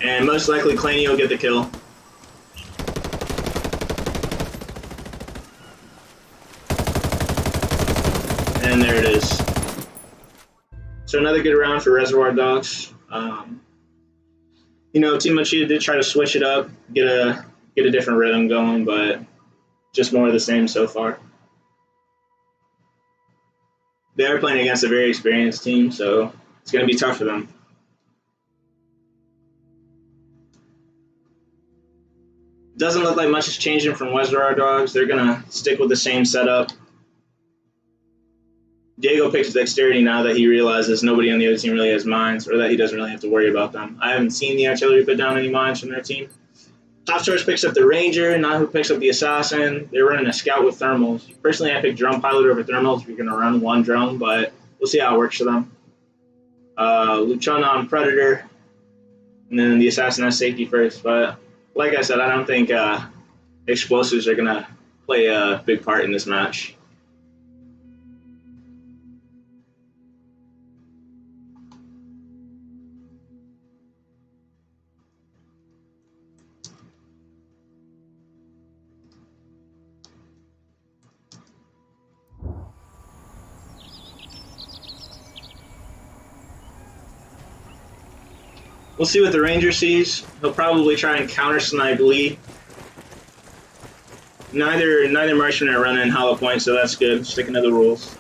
And most likely Claney will get the kill. And there it is. So another good round for Reservoir Dogs. You know, Team Mochilla did try to switch it up, get a different rhythm going, but just more of the same so far. They are playing against a very experienced team, so it's going to be tough for them. Doesn't look like much is changing from Reservoir Dogs. They're going to stick with the same setup. Diego picks dexterity now that he realizes nobody on the other team really has mines, or that he doesn't really have to worry about them. I haven't seen the artillery put down any mines from their team. Top Source picks up the Ranger, Nahu picks up the Assassin. They're running a Scout with Thermals. Personally, I pick Drone Pilot over Thermals if you're going to run one drone, but we'll see how it works for them. Luchana on Predator, and then the Assassin has safety first. But like I said, I don't think explosives are going to play a big part in this match. We'll see what the Ranger sees. He'll probably try and counter-snipe Lee. Neither marksmen are running hollow point, so that's good. Sticking to the rules.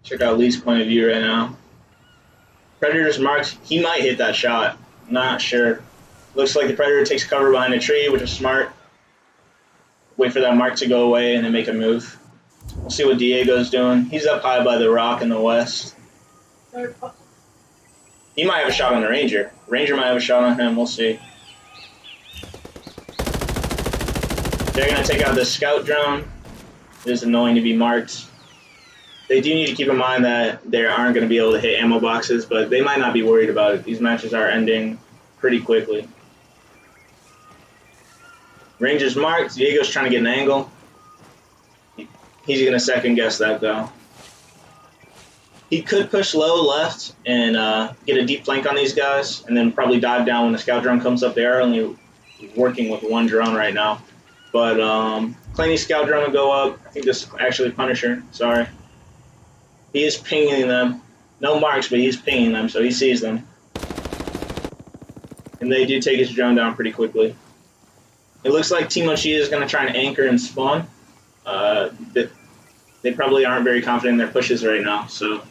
Check out Lee's point of view right now. Predator's marked. He might hit that shot. Not sure. Looks like the Predator takes cover behind a tree, which is smart. Wait for that mark to go away and then make a move. We'll see what Diego's doing. He's up high by the rock in the west. He might have a shot on the Ranger. Ranger might have a shot on him. We'll see. They're going to take out the Scout drone. It is annoying to be marked. They do need to keep in mind that they aren't going to be able to hit ammo boxes, but they might not be worried about it. These matches are ending pretty quickly. Ranger's marked. Diego's trying to get an angle. He's going to second guess that, though. He could push low left and get a deep flank on these guys, and then probably dive down when the scout drone comes up. They are only working with one drone right now. But Claney's scout drone will go up. I think this is actually Punisher. Sorry. He is pinging them. No marks, but he's pinging them, so he sees them. And they do take his drone down pretty quickly. It looks like Team Mochilla is going to try and anchor and spawn. They probably aren't very confident in their pushes right now. So,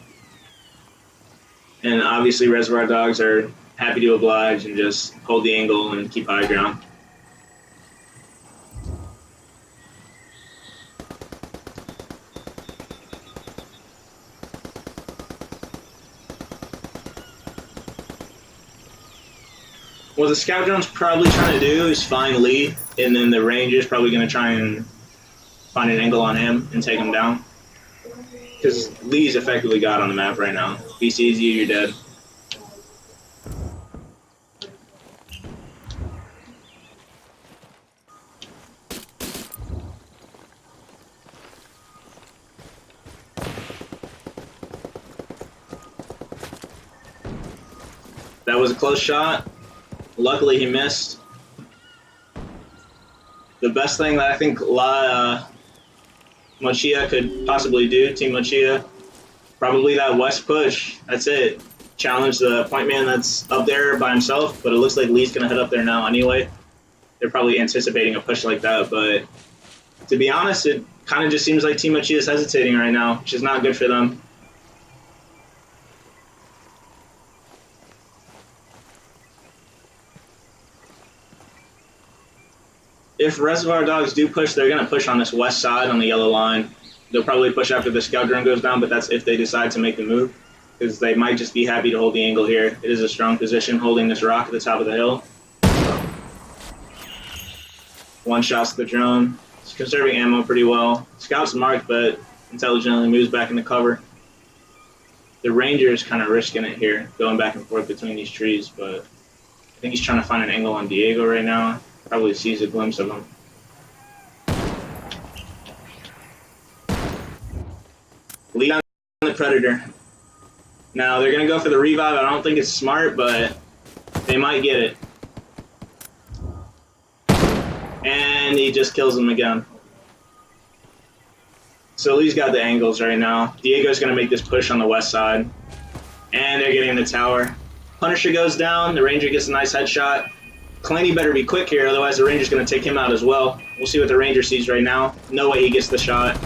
and obviously Reservoir Dogs are happy to oblige and just hold the angle and keep high ground. What the scout drone's probably trying to do is find Lee, and then the Ranger's probably going to try and find an angle on him and take him down. Because Lee's effectively God on the map right now. If he sees you, you're dead. That was a close shot. Luckily, he missed. The best thing that I think Mochilla could possibly do, Team Mochilla, probably that west push. That's it. Challenge the point man that's up there by himself, but it looks like Lee's going to head up there now anyway. They're probably anticipating a push like that, but to be honest, it kind of just seems like Team Mochilla is hesitating right now, which is not good for them. If Reservoir Dogs do push, they're going to push on this west side on the yellow line. They'll probably push after the scout drone goes down, but that's if they decide to make the move, because they might just be happy to hold the angle here. It is a strong position holding this rock at the top of the hill. One shot to the drone. It's conserving ammo pretty well. Scout's marked, but intelligently moves back into cover. The Ranger is kind of risking it here, going back and forth between these trees, but I think he's trying to find an angle on Diego right now. Probably sees a glimpse of him. Predator. Now, they're going to go for the revive. I don't think it's smart, but they might get it. And he just kills him again. So Lee's got the angles right now. Diego's going to make this push on the west side. And they're getting the tower. Punisher goes down. The Ranger gets a nice headshot. Clanny better be quick here, otherwise the Ranger's going to take him out as well. We'll see what the Ranger sees right now. No way he gets the shot.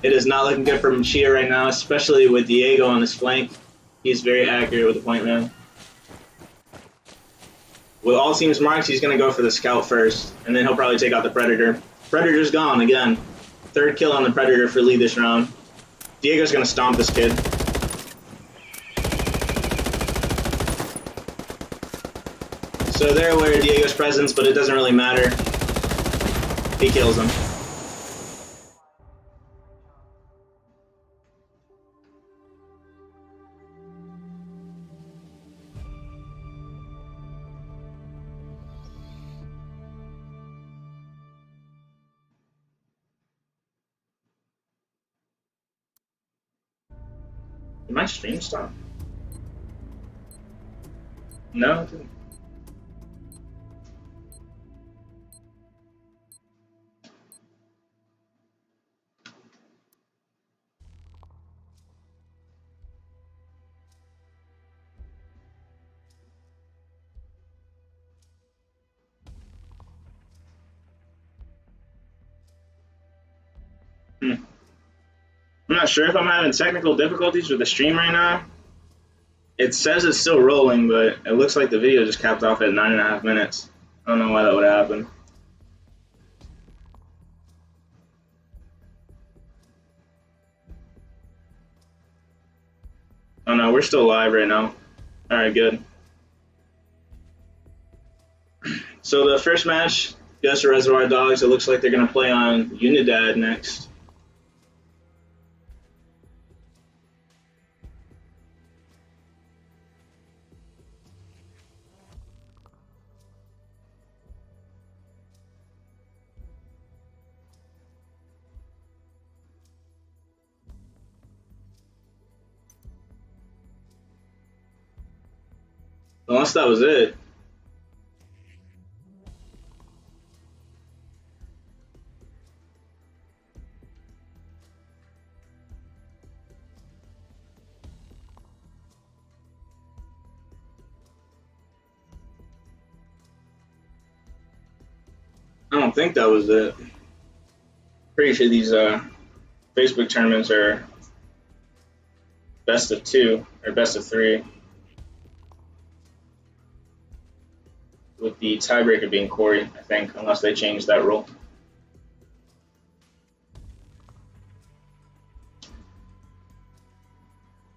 It is not looking good for Mochilla right now, especially with Diego on his flank. He's very accurate with the point man. With all teams marked, he's going to go for the scout first, and then he'll probably take out the Predator. Predator's gone again. Third kill on the Predator for Lee this round. Diego's going to stomp this kid. So they're aware of Diego's presence, but it doesn't really matter. He kills him. Did my stream stop? No, it didn't. I'm not sure if I'm having technical difficulties with the stream right now. It says it's still rolling, but it looks like the video just capped off at 9.5 minutes. I don't know why that would happen. Oh no, we're still live right now. Alright, good. So the first match goes to Reservoir Dogs. It looks like they're going to play on Unidad next. Unless that was it. I don't think that was it. Pretty sure these Facebook tournaments are best of 2 or best of 3. With the tiebreaker being Corey, I think, unless they change that rule.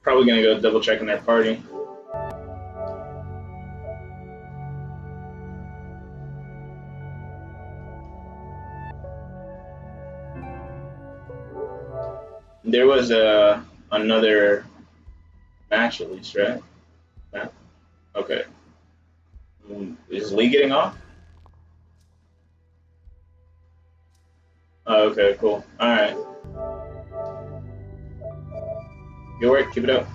Probably gonna go double check in their party. There was another match at least, right? Yeah. Okay. Is Lee getting off? Oh, okay, cool. Alright. Good work, keep it up.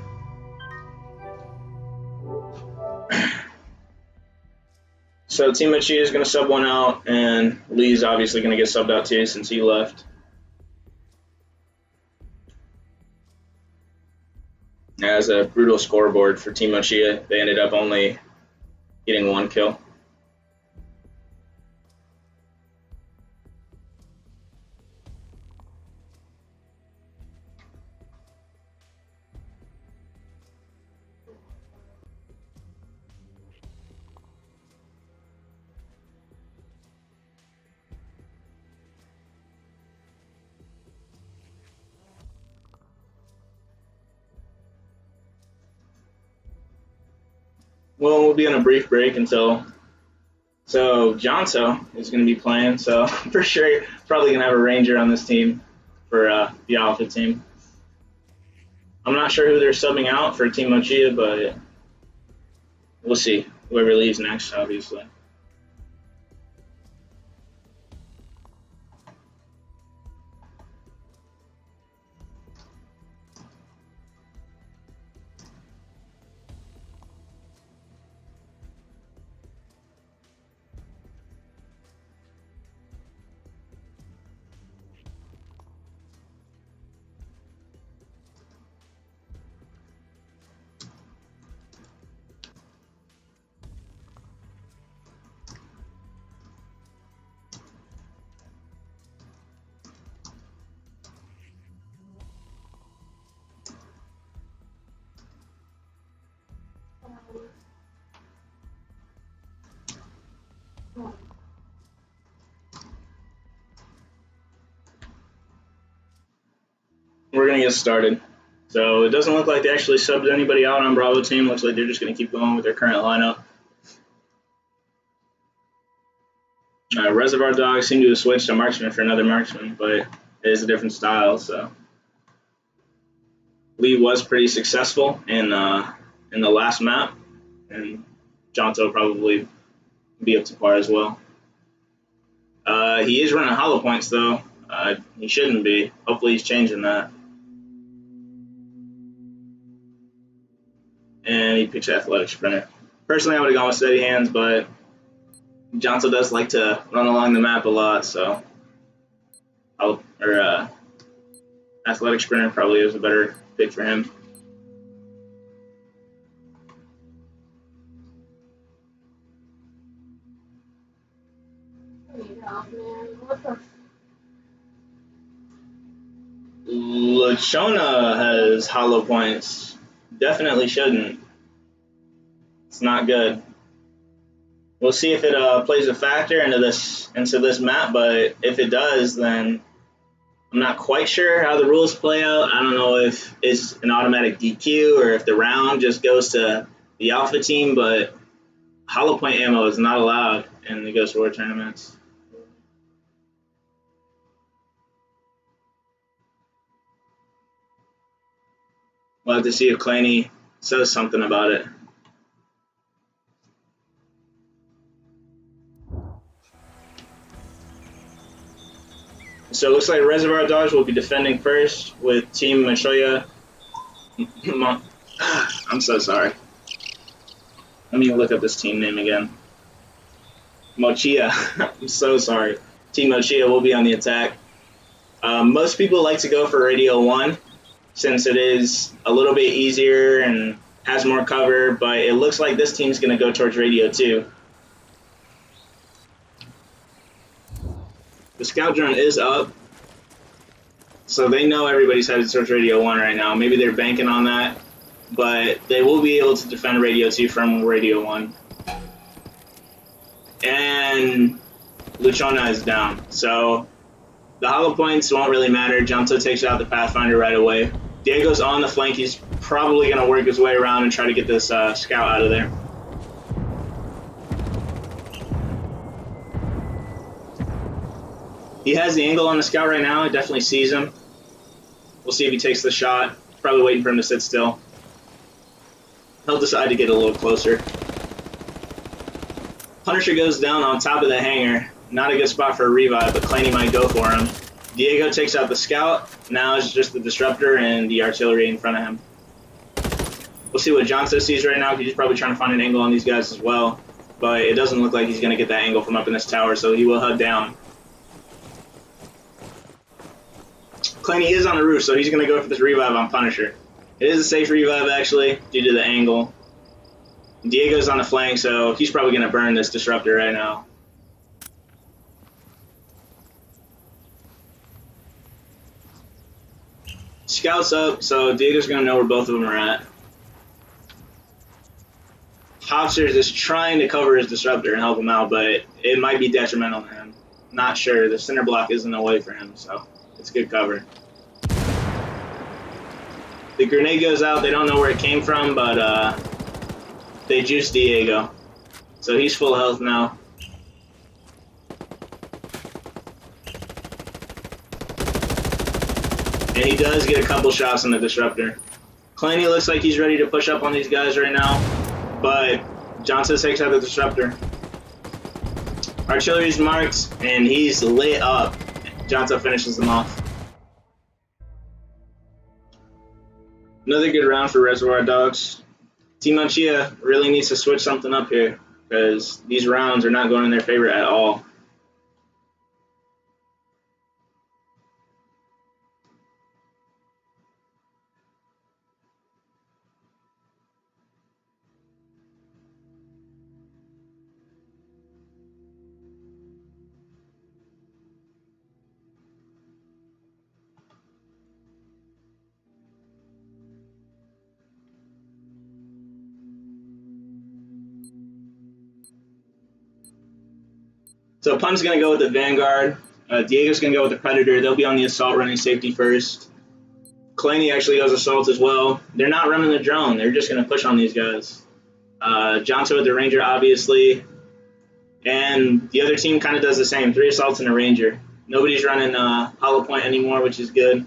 So Team Mochilla is going to sub one out, and Lee's obviously going to get subbed out too since he left. As a brutal scoreboard for Team Mochilla, they ended up only getting 1 kill. Well, we'll be on a brief break until. So Jonso is going to be playing, so I'm for sure probably going to have a Ranger on this team for the Alpha team. I'm not sure who they're subbing out for Team Mochilla, but we'll see. Whoever leaves next, obviously. We're going to get started. So it doesn't look like they actually subbed anybody out on Bravo team. Looks like they're just going to keep going with their current lineup. Reservoir Dogs seem to have switched to marksman for another marksman, but it is a different style. So Lee was pretty successful in the last map, and Jonto will probably be up to par as well. He is running hollow points though. He shouldn't be. Hopefully he's changing that. And he picks athletic sprinter. Personally, I would have gone with steady hands, but Jonto does like to run along the map a lot, so athletic sprinter probably is a better pick for him. Lachona has hollow points. Definitely shouldn't. It's not good. We'll see if it plays a factor into this map, but if it does, then I'm not quite sure how the rules play out. I don't know if it's an automatic DQ or if the round just goes to the alpha team, but hollow point ammo is not allowed in the Ghost War tournaments. We'll have to see if Claney says something about it. So it looks like Reservoir Dogs will be defending first with Team Mochilla. I'm so sorry. Let me look up this team name again. Mochilla. I'm so sorry. Team Mochilla will be on the attack. Most people like to go for Radio 1 since it is a little bit easier and has more cover, but it looks like this team's going to go towards Radio 2. The scout drone is up, so they know everybody's headed towards Radio 1 right now. Maybe they're banking on that, but they will be able to defend Radio 2 from Radio 1. And Luchona is down, so the hollow points won't really matter. Jonto takes out the Pathfinder right away. Diego's on the flank. He's probably going to work his way around and try to get this scout out of there. He has the angle on the scout right now. He definitely sees him. We'll see if he takes the shot. Probably waiting for him to sit still. He'll decide to get a little closer. Punisher goes down on top of the hangar. Not a good spot for a revive, but Claney might go for him. Diego takes out the scout. Now it's just the disruptor and the artillery in front of him. We'll see what Jonto sees right now. He's probably trying to find an angle on these guys as well. But it doesn't look like he's going to get that angle from up in this tower, so he will HUD down. Claney is on the roof, so he's going to go for this revive on Punisher. It is a safe revive, actually, due to the angle. Diego's on the flank, so he's probably going to burn this disruptor right now. Scout's up, so Diego's going to know where both of them are at. Hopsters is trying to cover his disruptor and help him out, but it might be detrimental to him. Not sure. The center block isn't away for him, so it's good cover. The grenade goes out. They don't know where it came from, but they juiced Diego. So he's full health now. And he does get a couple shots on the disruptor. Claney looks like he's ready to push up on these guys right now, but Johnson takes out the disruptor. Artillery's marked, and he's lit up. Johnson finishes them off. Another good round for Reservoir Dogs. Team Mochilla really needs to switch something up here because these rounds are not going in their favor at all. So Pun's going to go with the Vanguard. Diego's going to go with the Predator. They'll be on the assault running safety first. Claney actually goes assault as well. They're not running the drone. They're just going to push on these guys. Johnson with the Ranger, obviously. And the other team kind of does the same. 3 assaults and a Ranger. Nobody's running Hollow Point anymore, which is good.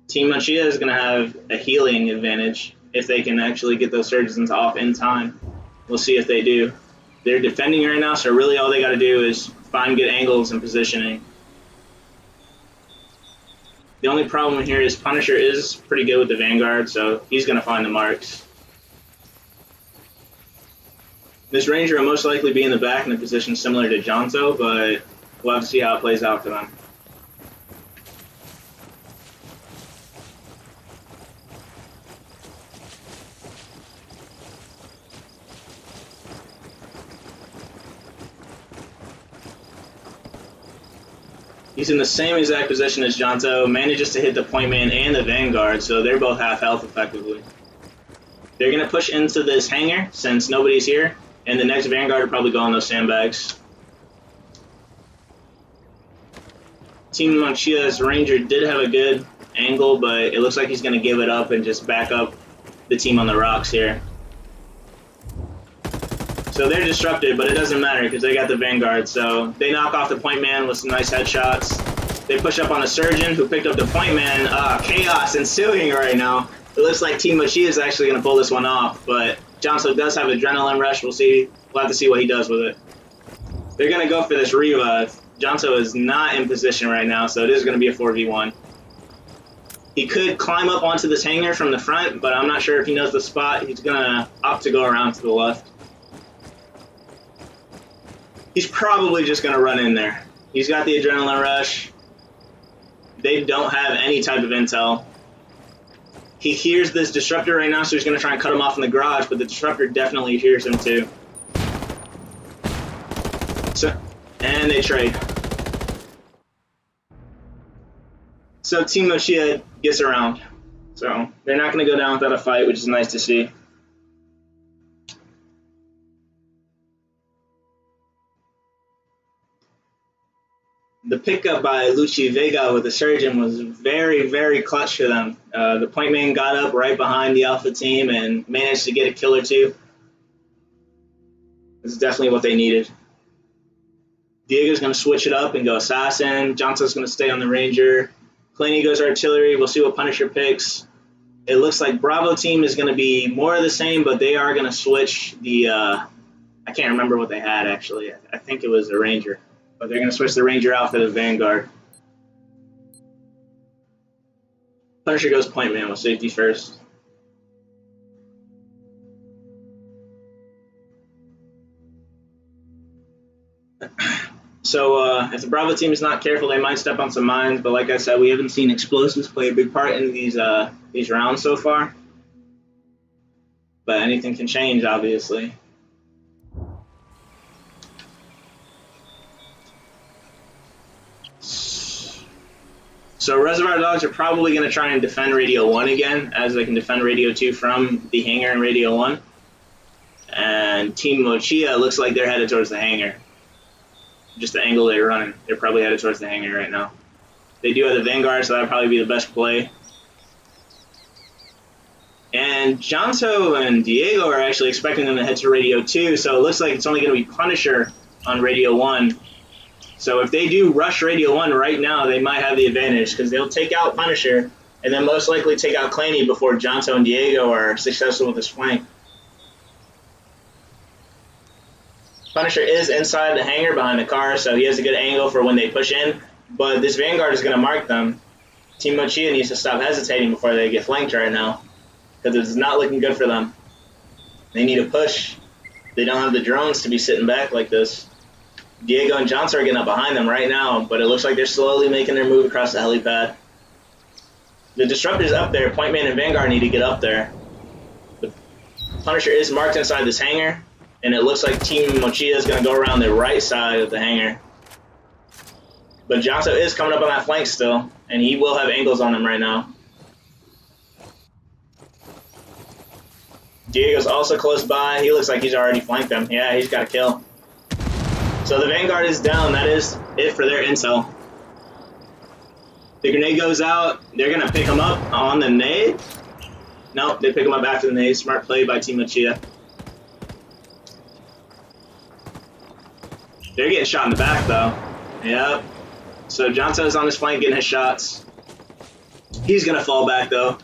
Team Mochilla is going to have a healing advantage if they can actually get those surgeons off in time. We'll see if they do. They're defending right now, so really all they got to do is find good angles and positioning. The only problem here is Punisher is pretty good with the Vanguard, so he's going to find the marks. This Ranger will most likely be in the back in a position similar to Jonto, but we'll have to see how it plays out for them. He's in the same exact position as Jonto, manages to hit the point man and the Vanguard, so they're both half health effectively. They're going to push into this hangar since nobody's here, and the next Vanguard will probably go on those sandbags. Team Mochilla's Ranger did have a good angle, but it looks like he's going to give it up and just back up the team on the rocks here. So they're disrupted, but it doesn't matter because they got the Vanguard. So they knock off the point man with some nice headshots. They push up on the Surgeon, who picked up the point man. Chaos ensuing right now. It looks like Team Mochilla is actually going to pull this one off, but Jonto does have Adrenaline Rush. We'll see. We'll have to see what he does with it. They're going to go for this revive. Jonto is not in position right now, so it is going to be a 4v1. He could climb up onto this hangar from the front, but I'm not sure if he knows the spot. He's going to opt to go around to the left. He's probably just going to run in there. He's got the Adrenaline Rush. They don't have any type of intel. He hears this Disruptor right now, so he's going to try and cut him off in the garage, but the Disruptor definitely hears him too. And they trade. So Team Mochilla gets around. So they're not going to go down without a fight, which is nice to see. The pickup by Luchi Vega with the Surgeon was very, very clutch for them. The point man got up right behind the Alpha team and managed to get a kill or two. This is definitely what they needed. Diego's going to switch it up and go Assassin. Jonto's going to stay on the Ranger. Claney goes Artillery. We'll see what Punisher picks. It looks like Bravo team is going to be more of the same, but they are going to switch the... I can't remember what they had, actually. I think it was a Ranger. But they're going to switch the Ranger out for the Vanguard. Punisher goes point man with safety first. So if the Bravo team is not careful, they might step on some mines. But like I said, we haven't seen explosives play a big part in these rounds so far. But anything can change, obviously. So Reservoir Dogs are probably going to try and defend Radio 1 again, as they can defend Radio 2 from the hangar in Radio 1. And Team Mochilla looks like they're headed towards the hangar. Just the angle they're running. They're probably headed towards the hangar right now. They do have the Vanguard, so that would probably be the best play. And Jonto and Diego are actually expecting them to head to Radio 2, so it looks like it's only going to be Punisher on Radio 1. So if they do rush Radio 1 right now, they might have the advantage, because they'll take out Punisher, and then most likely take out Claney before Jonto and Diego are successful with this flank. Punisher is inside the hangar behind the car, so he has a good angle for when they push in, but this Vanguard is going to mark them. Team Mochilla needs to stop hesitating before they get flanked right now, because it's not looking good for them. They need a push. They don't have the drones to be sitting back like this. Diego and Jonto are getting up behind them right now, but it looks like they're slowly making their move across the helipad. The Disruptor's up there. Point Man and Vanguard need to get up there. The Punisher is marked inside this hangar, and it looks like Team Mochilla is going to go around the right side of the hangar. But Jonto is coming up on that flank still, and he will have angles on him right now. Diego's also close by. He looks like he's already flanked them. Yeah, he's got a kill. So the Vanguard is down. That is it for their intel. The grenade goes out. They're going to pick him up on the nade. Nope, they pick him up after the nade. Smart play by Team Mochilla. They're getting shot in the back, though. Yep. So Jonto's on his flank getting his shots. He's going to fall back, though.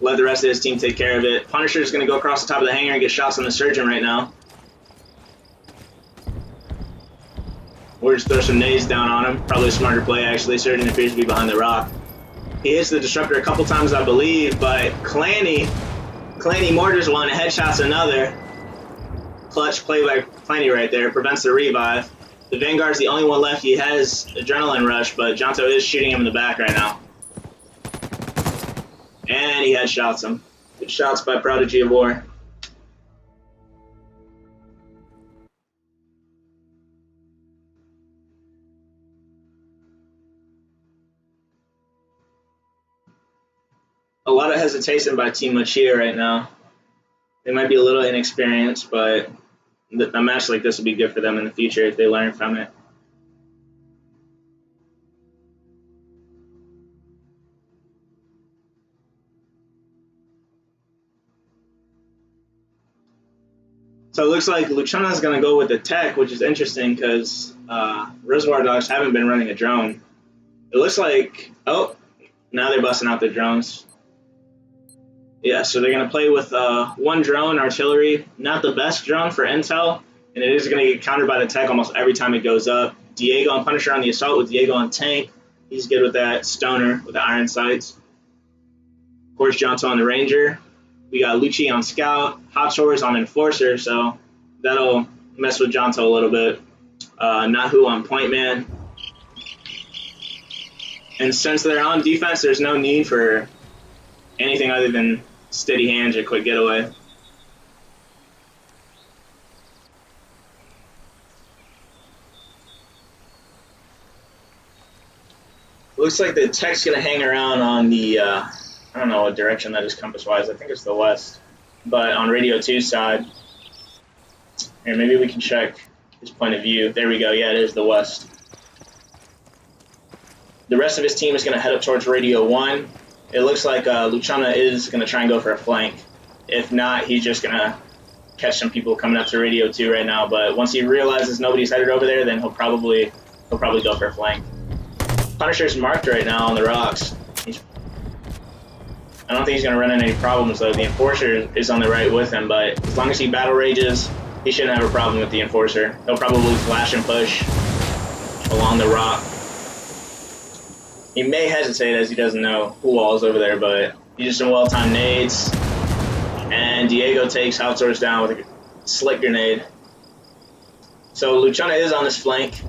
Let the rest of his team take care of it. Punisher's going to go across the top of the hangar and get shots on the Surgeon right now. Or just throw some nades down on him. Probably a smarter play, actually. Surgeon appears to be behind the rock. He hits the Disruptor a couple times, I believe, but Clanny mortars one, headshots another. Clutch play by Clanny right there. Prevents the revive. The Vanguard's the only one left. He has Adrenaline Rush, but Jonto is shooting him in the back right now. And he headshots him. Good shots by Prodigy of War. A lot of hesitation by Team Mochilla right now. They might be a little inexperienced, but a match like this will be good for them in the future if they learn from it. So it looks like Luciana is going to go with the tech, which is interesting because Reservoir Dogs haven't been running a drone. It looks like, oh, now they're busting out their drones. Yeah, so they're going to play with one drone, artillery, not the best drone for intel, and it is going to get countered by the tech almost every time it goes up. Diego and Punisher on the assault with Diego on tank. He's good with that stoner with the iron sights. Of course, Jonto on the Ranger. We got Lucci on scout, Hot Shores on enforcer, so that'll mess with Jonto a little bit. Nahu on point man. And since they're on defense, there's no need for anything other than steady hands or quick getaway. Looks like the tech's going to hang around on the, I don't know what direction that is compass-wise. I think it's the west. But on Radio 2's side, here, maybe we can check his point of view. There we go. Yeah, it is the west. The rest of his team is going to head up towards Radio 1. It looks like Luciana is going to try and go for a flank. If not, he's just going to catch some people coming up to Radio 2 right now. But once he realizes nobody's headed over there, then he'll probably go for a flank. Punisher's marked right now on the rocks. I don't think he's going to run into any problems, though. The Enforcer is on the right with him, but as long as he battle rages, he shouldn't have a problem with the Enforcer. He'll probably flash and push along the rock. He may hesitate as he doesn't know who all is over there, but he's just some well-timed nades. And Diego takes Outsource down with a slick grenade. So Luciana is on this flank,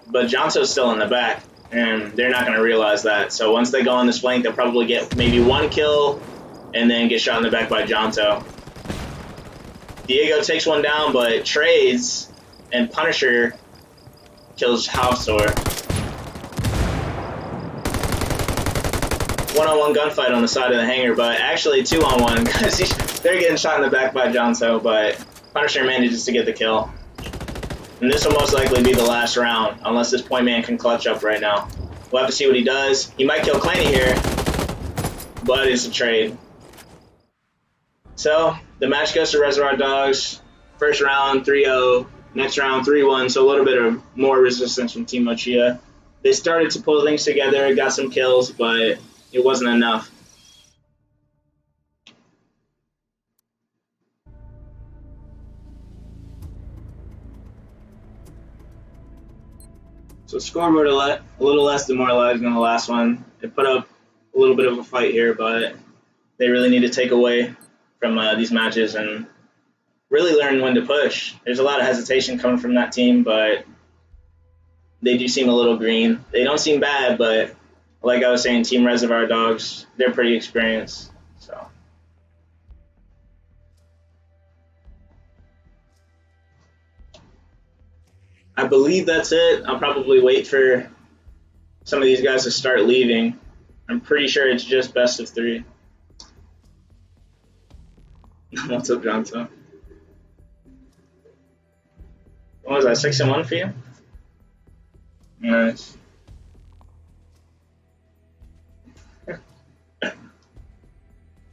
but Jonto's still in the back, and they're not going to realize that. So once they go on this flank, they'll probably get maybe one kill and then get shot in the back by Jonto. Diego takes one down, but trades, and Punisher kills Hafsor. One-on-one gunfight on the side of the hangar, but actually two-on-one because they're getting shot in the back by Jonto, but Punisher manages to get the kill. And this will most likely be the last round, unless this point man can clutch up right now. We'll have to see what he does. He might kill Clanny here, but it's a trade. So, the match goes to Reservoir Dogs. First round, 3-0. Next round, 3-1, so a little bit of more resistance from Team Mochilla. They started to pull things together, got some kills, but it wasn't enough. So scoreboard a little less demoralizing than the last one. They put up a little bit of a fight here, but they really need to take away from these matches and really learn when to push. There's a lot of hesitation coming from that team, but they do seem a little green. They don't seem bad, but like I was saying, Team Reservoir Dogs, they're pretty experienced. So I believe that's it. I'll probably wait for some of these guys to start leaving. I'm pretty sure it's just best of 3. What's up, Jonto? What was that, 6-1 for you? Nice.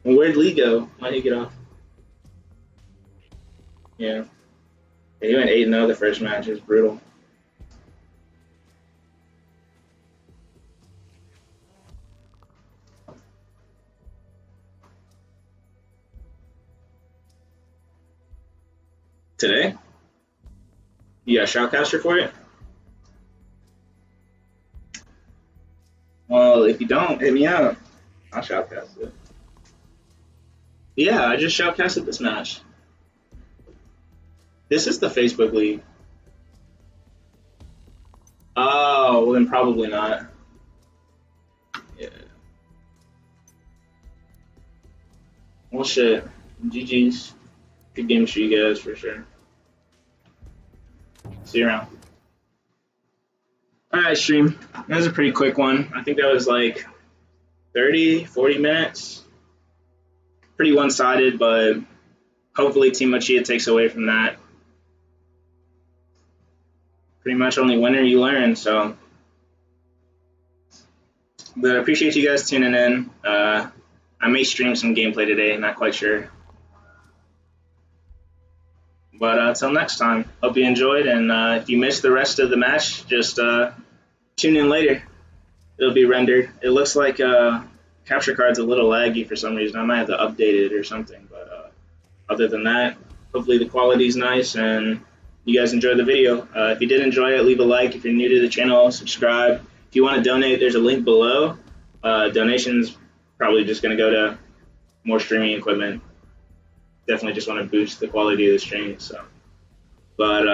Where'd Lee go? Why'd he get off? Yeah. He went 8-0 the first match. It was brutal. Today? You got a shoutcaster for it? Well, if you don't, hit me up. I'll shoutcast it. Yeah, I just shoutcasted this match. This is the Facebook League. Oh, well then probably not. Yeah. Well, shit. GG's. Good game for you guys, for sure. See you around. Alright, stream. That was a pretty quick one. I think that was like 30, 40 minutes. Pretty one-sided, but hopefully Team Mochilla takes away from that. Pretty much only winner you learn, so. But I appreciate you guys tuning in. I may stream some gameplay today, not quite sure. But until next time, hope you enjoyed, and if you missed the rest of the match, just tune in later. It'll be rendered. It looks like capture card's a little laggy for some reason. I might have to update it or something, but other than that, hopefully the quality's nice and you guys enjoyed the video. If you did enjoy it, leave a like. If you're new to the channel, subscribe. If you want to donate, there's a link below. Donations probably just going to go to more streaming equipment. Definitely just want to boost the quality of the stream. So, but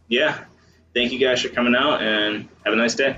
yeah, thank you guys for coming out and have a nice day.